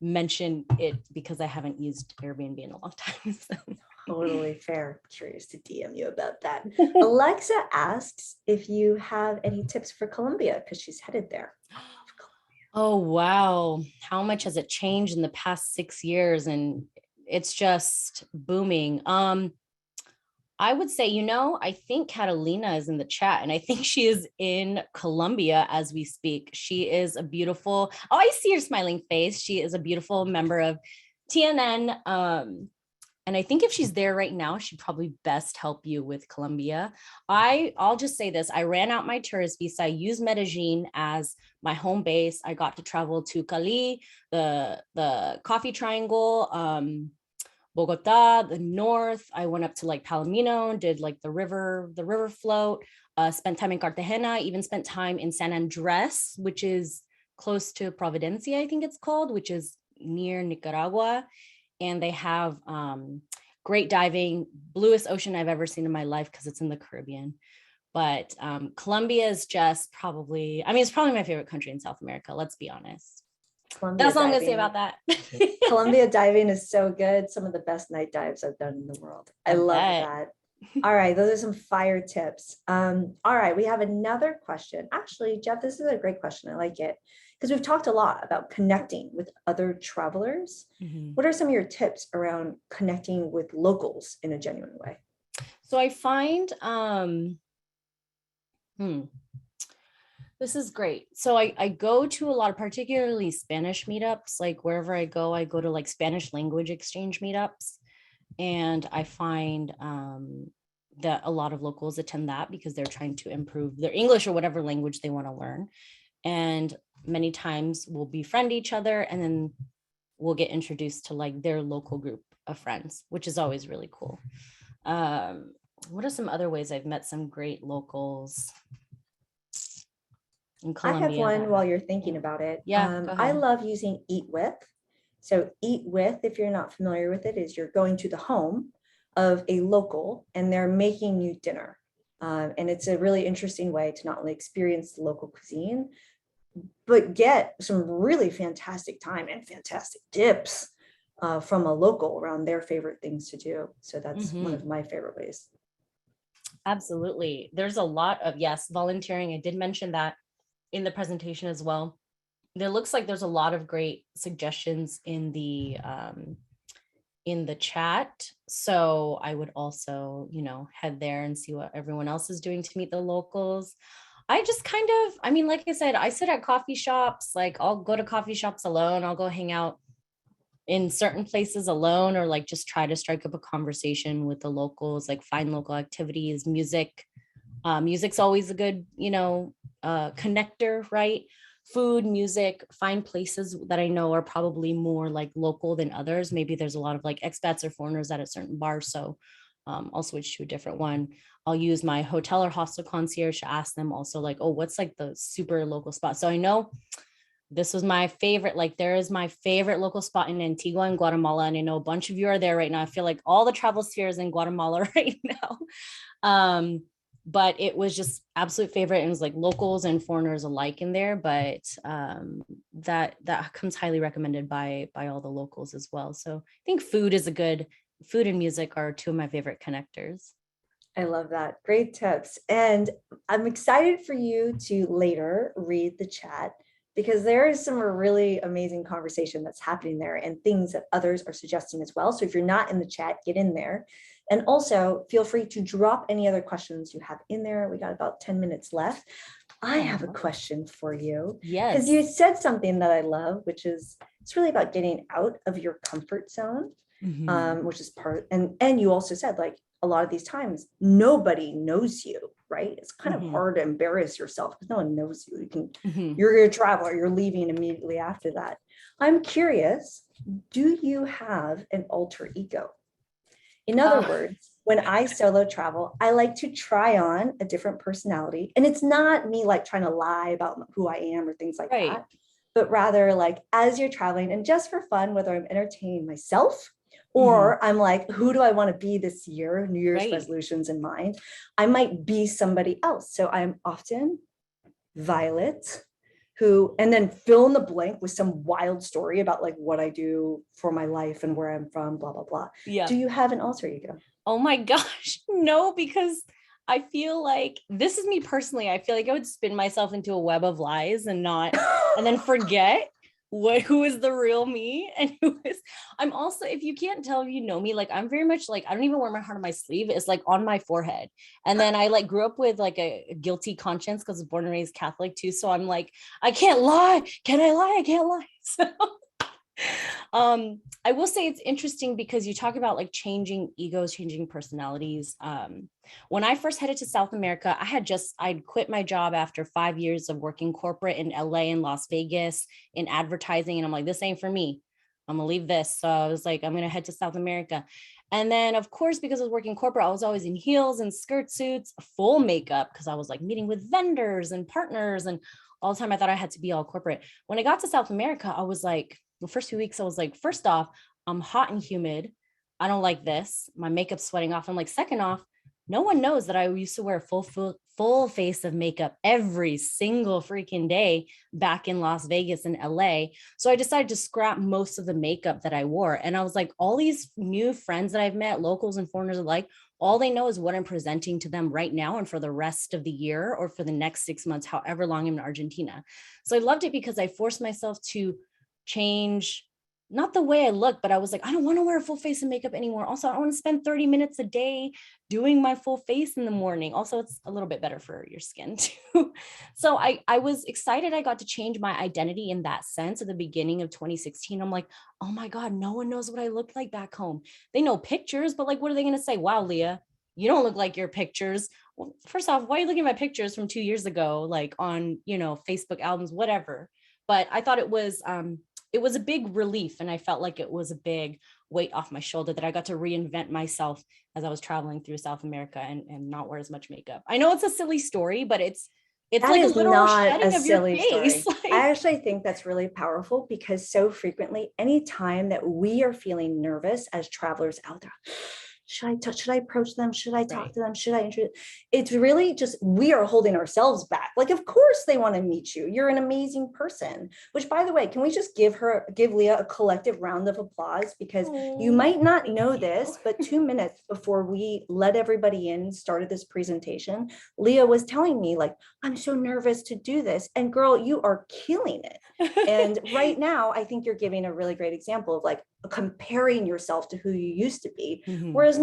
Speaker 2: mention it, because I haven't used Airbnb in a long time. So.
Speaker 1: Totally fair. Curious to DM you about that. Alexa asks if you have any tips for Colombia because she's headed there.
Speaker 2: Oh, wow. How much has it changed in the past 6 years? And it's just booming. I would say, I think Catalina is in the chat, and I think she is in Colombia as we speak. She is a beautiful, I see her smiling face. She is a beautiful member of TNN. And I think if she's there right now, she'd probably best help you with Colombia. I'll just say this. I ran out my tourist visa. I used Medellin as my home base. I got to travel to Cali, the Coffee Triangle, Bogota, the north. I went up to like Palomino, did like the river float, spent time in Cartagena, even spent time in San Andres, which is close to Providencia, I think it's called, which is near Nicaragua. And they have great diving, bluest ocean I've ever seen in my life because it's in the Caribbean. But Colombia is just probably, it's probably my favorite country in South America. Let's be honest.
Speaker 1: Colombia
Speaker 2: That's all I'm going to say about that.
Speaker 1: Colombia diving is so good. Some of the best night dives I've done in the world. I love that. All right. Those are some fire tips. All right. We have another question. Actually, Jeff, this is a great question. I like it because we've talked a lot about connecting with other travelers. What are some of your tips around connecting with locals in a genuine way?
Speaker 2: So I find, this is great. So I go to a lot of particularly Spanish meetups. Like wherever I go to like Spanish language exchange meetups. And I find that a lot of locals attend that because they're trying to improve their English or whatever language they want to learn. And many times we'll befriend each other and then we'll get introduced to like their local group of friends, which is always really cool. What are some other ways I've met some great locals in Colombia?
Speaker 1: I have one while you're thinking about it.
Speaker 2: Yeah,
Speaker 1: I love using Eat With. So Eat With, if you're not familiar with it, is you're going to the home of a local and they're making you dinner. And it's a really interesting way to not only experience the local cuisine, but get some really fantastic time and fantastic tips from a local around their favorite things to do. So that's one of my favorite ways.
Speaker 2: Absolutely. There's a lot of, volunteering. I did mention that in the presentation as well. There looks like there's a lot of great suggestions in the chat. So I would also, head there and see what everyone else is doing to meet the locals. I just kind of, like I said, I sit at coffee shops. Like I'll go to coffee shops alone. I'll go hang out in certain places alone, or like just try to strike up a conversation with the locals, like find local activities, music. Music's always a good, connector, right? Food, music, find places that I know are probably more like local than others. Maybe there's a lot of like expats or foreigners at a certain bar. So I'll switch to a different one. I'll use my hotel or hostel concierge to ask them also like, oh, what's like the super local spot? So I know this was my favorite. Like, there is my favorite local spot in Antigua and Guatemala. And I know a bunch of you are there right now. I feel like all the travel spheres in Guatemala right now. But it was just absolute favorite. And it was like locals and foreigners alike in there. But that comes highly recommended by all the locals as well. So I think food and music are two of my favorite connectors.
Speaker 1: I love that. Great tips. And I'm excited for you to later read the chat because there is some really amazing conversation that's happening there and things that others are suggesting as well. So if you're not in the chat, get in there. And also feel free to drop any other questions you have in there. We got about 10 minutes left. I have a question for you.
Speaker 2: Yes.
Speaker 1: Because you said something that I love, which is it's really about getting out of your comfort zone, which is part, and you also said like, a lot of these times, nobody knows you, right? It's kind of hard to embarrass yourself because no one knows you. You're a traveler, you're leaving immediately after that. I'm curious, do you have an alter ego? In other words, when I solo travel, I like to try on a different personality. And it's not me like trying to lie about who I am or things like that, but rather like as you're traveling and just for fun, whether I'm entertaining myself or I'm like, who do I want to be this year? New Year's resolutions in mind. I might be somebody else. So I'm often Violet, who, and then fill in the blank with some wild story about like what I do for my life and where I'm from, blah, blah, blah. Yeah. Do you have an alter ego?
Speaker 2: Oh my gosh, no, because I feel like this is me personally. I feel like I would spin myself into a web of lies and then forget who is the real me and who is. I'm also, if you can't tell, if you know me, like I'm very much like, I don't even wear my heart on my sleeve. It's like on my forehead. And then I like grew up with like a guilty conscience because I was born and raised Catholic too. So I'm like, I can't lie. Can I lie? I can't lie. So I will say it's interesting because you talk about like changing egos, changing personalities. When I first headed to South America, I'd quit my job after 5 years of working corporate in LA and Las Vegas in advertising. And I'm like, this ain't for me. I'm gonna leave this. So I was like, I'm gonna head to South America. And then of course, because I was working corporate, I was always in heels and skirt suits, full makeup, because I was like meeting with vendors and partners and all the time I thought I had to be all corporate. When I got to South America, I was like, the first few weeks, I was like, first off, I'm hot and humid. I don't like this. My makeup's sweating off. I'm like, second off, no one knows that I used to wear full face of makeup every single freaking day back in Las Vegas and LA. So I decided to scrap most of the makeup that I wore. And I was like, all these new friends that I've met, locals and foreigners alike, all they know is what I'm presenting to them right now and for the rest of the year or for the next 6 months, however long I'm in Argentina. So I loved it because I forced myself to change, not the way I look, but I was like, I don't want to wear a full face of makeup anymore. Also, I don't want to spend 30 minutes a day doing my full face in the morning. Also, it's a little bit better for your skin too. So I was excited. I got to change my identity in that sense at the beginning of 2016. I'm like, oh my God, no one knows what I looked like back home. They know pictures, but like, what are they going to say? Wow, Leah, you don't look like your pictures. Well, first off, why are you looking at my pictures from 2 years ago, like on, Facebook albums, whatever. But I thought it was a big relief. And I felt like it was a big weight off my shoulder that I got to reinvent myself as I was traveling through South America and not wear as much makeup. I know it's a silly story, but it's that like a literal shedding of your face.
Speaker 1: I actually think that's really powerful because so frequently, anytime that we are feeling nervous as travelers out there, should I approach them? Should I talk to them? Should I introduce? It's really just, we are holding ourselves back. Like, of course they want to meet you. You're an amazing person, which by the way, can we just give Leah a collective round of applause? Because you might not know this, but 2 minutes before we let everybody in, started this presentation, Leah was telling me like, I'm so nervous to do this. And girl, you are killing it. And right now, I think you're giving a really great example of like comparing yourself to who you used to be. Whereas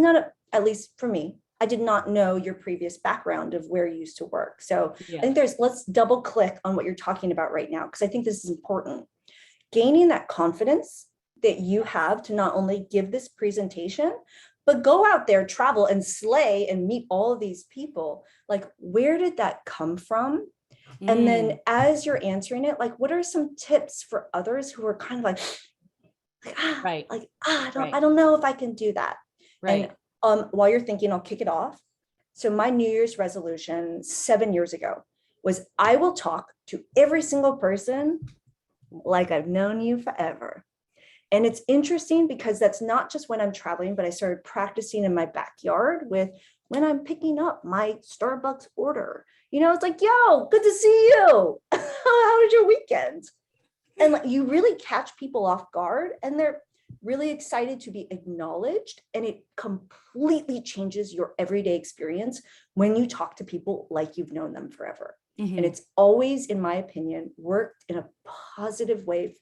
Speaker 1: at least for me, I did not know your previous background of where you used to work. So I think let's double click on what you're talking about right now, because I think this is important. Gaining that confidence that you have to not only give this presentation, but go out there, travel and slay and meet all of these people. Like, where did that come from? And then as you're answering it, like, what are some tips for others who are kind of I don't know if I can do that. Right. And while you're thinking, I'll kick it off. So my New Year's resolution 7 years ago was I will talk to every single person like I've known you forever. And it's interesting because that's not just when I'm traveling, but I started practicing in my backyard with when I'm picking up my Starbucks order. It's like, yo, good to see you. How was your weekend? And like, you really catch people off guard and they're really excited to be acknowledged. And it completely changes your everyday experience when you talk to people like you've known them forever.
Speaker 2: Mhm.
Speaker 1: And it's always, in my opinion, worked in a positive way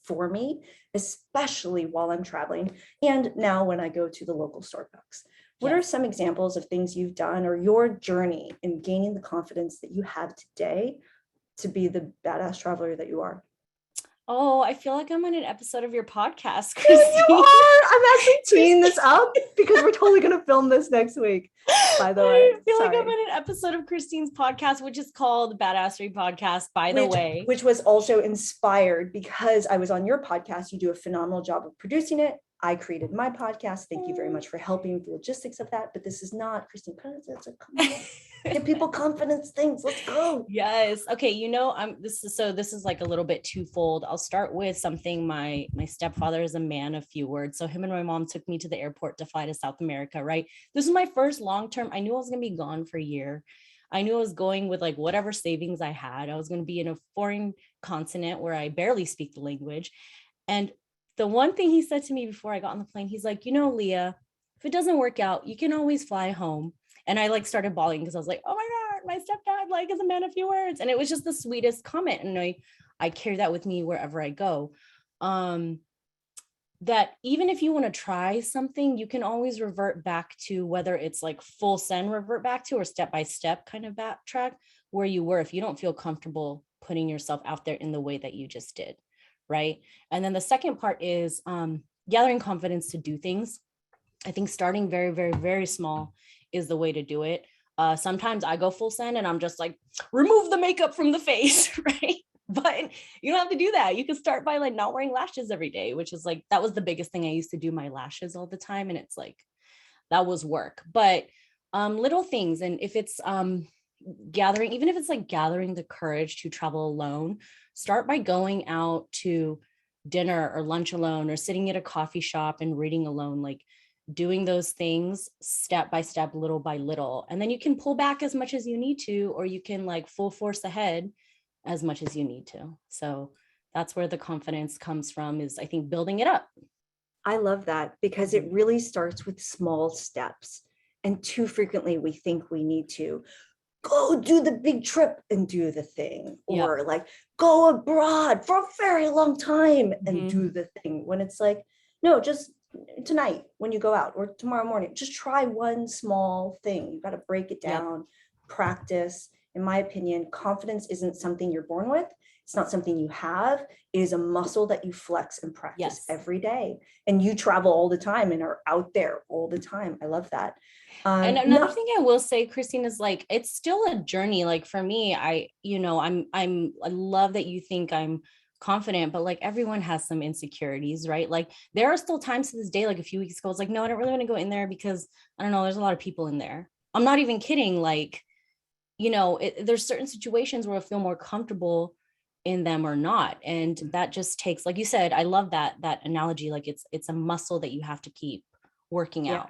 Speaker 1: for me, especially while I'm traveling. And now when I go to the local Starbucks. What are some examples of things you've done or your journey in gaining the confidence that you have today to be the badass traveler that you are?
Speaker 2: Oh, I feel like I'm on an episode of your podcast,
Speaker 1: You
Speaker 2: Christine.
Speaker 1: are. I'm actually teeing this up because we're totally going to film this next week, by the way.
Speaker 2: I feel like I'm in an episode of Christine's podcast, which is called Badassery Podcast, by the way.
Speaker 1: Which was also inspired because I was on your podcast. You do a phenomenal job of producing it. I created my podcast. Thank you very much for helping with the logistics of that. But this is not, Christine, give people confidence things. Let's go.
Speaker 2: Yes. Okay. This is like a little bit twofold. I'll start with something. My stepfather is a man of few words. So him and my mom took me to the airport to fly to South America, right? This was my first long-term. I knew I was going to be gone for a year. I knew I was going with like whatever savings I had. I was going to be in a foreign continent where I barely speak the language. And the one thing he said to me before I got on the plane, he's like, Leah, if it doesn't work out, you can always fly home. And I like started bawling because I was like, oh my God, my stepdad like is a man of few words. And it was just the sweetest comment. And I carry that with me wherever I go. That even if you want to try something, you can always revert back to whether it's like full send revert back to or step-by-step kind of backtrack where you were if you don't feel comfortable putting yourself out there in the way that you just did. Right. And then the second part is gathering confidence to do things. I think starting very, very, very small is the way to do it. Sometimes I go full send and I'm just like, remove the makeup from the face, right? But you don't have to do that. You can start by like not wearing lashes every day, which is like, that was the biggest thing. I used to do my lashes all the time. And it's like, that was work, but little things. And if it's even if it's like gathering the courage to travel alone, start by going out to dinner or lunch alone or sitting at a coffee shop and reading alone, like doing those things step by step, little by little. And then you can pull back as much as you need to, or you can like full force ahead as much as you need to. So that's where the confidence comes from, is I think building it up.
Speaker 1: I love that because it really starts with small steps. And too frequently we think we need to go do the big trip and do the thing, or like go abroad for a very long time and do the thing, when it's like, no, just tonight when you go out or tomorrow morning, just try one small thing. You got to break it down, practice. In my opinion, confidence isn't something you're born with. It's not something you have. It is a muscle that you flex and practice every day. And you travel all the time and are out there all the time. I love that.
Speaker 2: And another thing I will say, Christine, is like, it's still a journey. Like for me, I love that you think I'm confident, but like everyone has some insecurities, right? Like there are still times to this day, like a few weeks ago, I was like, no, I don't really want to go in there because I don't know, there's a lot of people in there. I'm not even kidding. Like, there's certain situations where I feel more comfortable in them or not. And that just takes, like you said, I love that analogy. Like it's a muscle that you have to keep working out.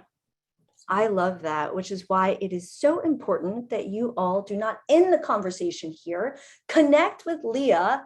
Speaker 1: I love that, which is why it is so important that you all do not end the conversation here. Connect with Leah.